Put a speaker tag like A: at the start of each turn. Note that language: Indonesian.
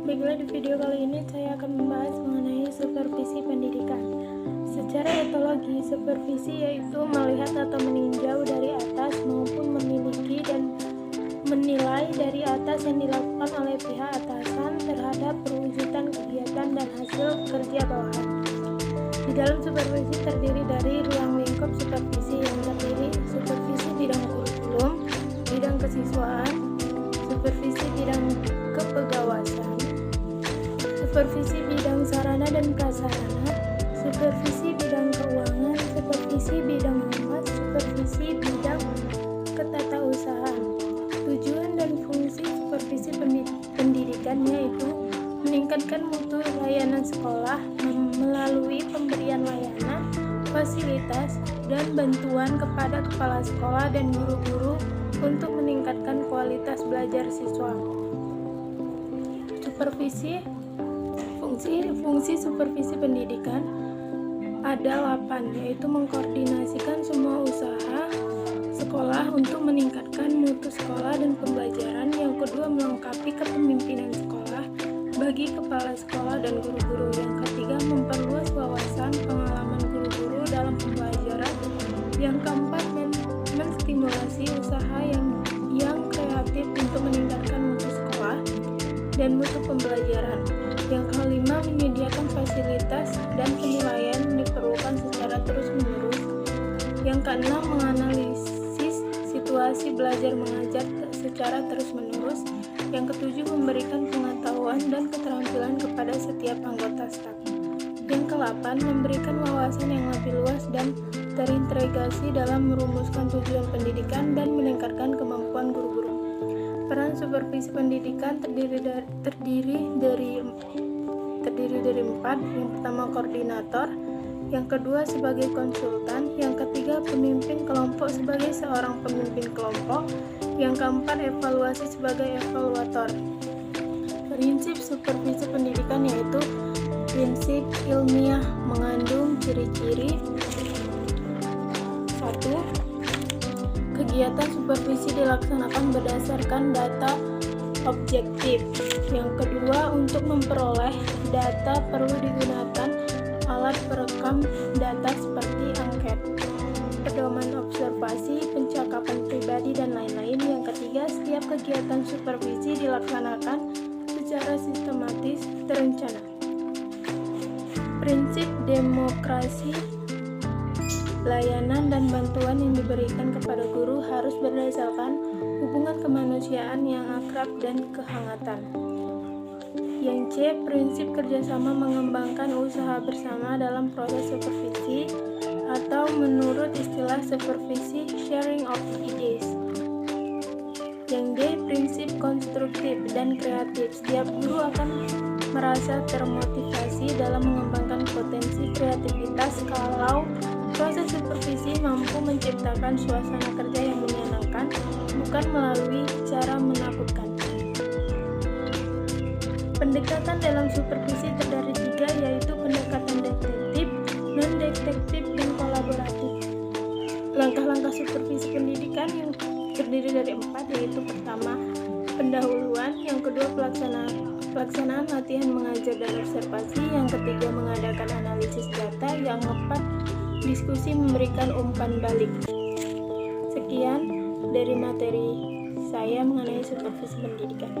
A: Baiklah, di video kali ini saya akan membahas mengenai supervisi pendidikan. Secara etologi, supervisi yaitu melihat atau meninjau dari atas maupun memiliki dan menilai dari atas yang dilakukan oleh pihak atasan terhadap perwujudan kegiatan dan hasil kerja bawahan. Di dalam supervisi terdiri dari ruang lingkup supervisi yang terdiri supervisi bidang kurikulum, bidang kesiswaan, supervisi bidang kepegawasan, supervisi bidang sarana dan prasarana, supervisi bidang keuangan, supervisi bidang humas, supervisi bidang ketatausahaan. Tujuan dan fungsi supervisi pendidikan yaitu meningkatkan mutu layanan sekolah melalui pemberian layanan, fasilitas, dan bantuan kepada kepala sekolah dan guru-guru untuk meningkatkan kualitas belajar siswa. Fungsi supervisi pendidikan ada 8, yaitu mengkoordinasikan semua usaha sekolah untuk meningkatkan mutu sekolah dan pembelajaran. Yang kedua, melengkapi kepemimpinan sekolah bagi kepala sekolah dan guru-guru. Yang ketiga, memperluas wawasan pengalaman guru-guru dalam pembelajaran. Yang keempat, menstimulasi usaha yang kreatif untuk meningkatkan mutu sekolah dan mutu pembelajaran. Yang kelima, menyediakan fasilitas dan penilaian yang diperlukan secara terus-menerus. Yang keenam, menganalisis situasi belajar mengajar secara terus-menerus. Yang ketujuh, memberikan pengetahuan dan keterampilan kepada setiap anggota staf. Yang ke-8, memberikan wawasan yang lebih luas dan terintegrasi dalam merumuskan tujuan pendidikan dan meningkatkan kemampuan guru-guru. Peran supervisi pendidikan terdiri dari 4. Yang pertama, koordinator. Yang kedua, sebagai konsultan. Yang ketiga, pemimpin kelompok sebagai seorang pemimpin kelompok. Yang keempat, evaluasi sebagai evaluator. Prinsip supervisi pendidikan yaitu prinsip ilmiah mengandung ciri-ciri. 1. Kegiatan supervisi dilaksanakan berdasarkan data objektif. Yang kedua, untuk memperoleh data perlu digunakan alat perekam data seperti angket, pedoman observasi, pencakapan pribadi, dan lain-lain. Yang ketiga, setiap kegiatan supervisi dilaksanakan secara sistematis terencana. Prinsip demokrasi, layanan dan bantuan yang diberikan kepada guru harus berdasarkan hubungan kemanusiaan yang akrab dan kehangatan. Yang C, prinsip kerjasama mengembangkan usaha bersama dalam proses supervisi, atau menurut istilah supervisi, sharing of ideas. Yang D, prinsip konstruktif dan kreatif. Setiap guru akan merasa termotivasi dalam mengembangkan potensi kreativitas kalau proses supervisi mampu menciptakan suasana kerja yang menyenangkan, bukan melalui cara menakutkan. Pendekatan dalam supervisi terdiri 3, yaitu pendekatan detektif, non-detektif, dan kolaboratif. Langkah-langkah supervisi pendidikan yang terdiri dari 4, yaitu pertama, pendahuluan. Yang kedua, pelaksanaan latihan mengajar dan observasi. Yang ketiga, mengadakan analisis data. Yang keempat, diskusi memberikan umpan balik. Sekian dari materi saya mengenai supervisi pendidikan.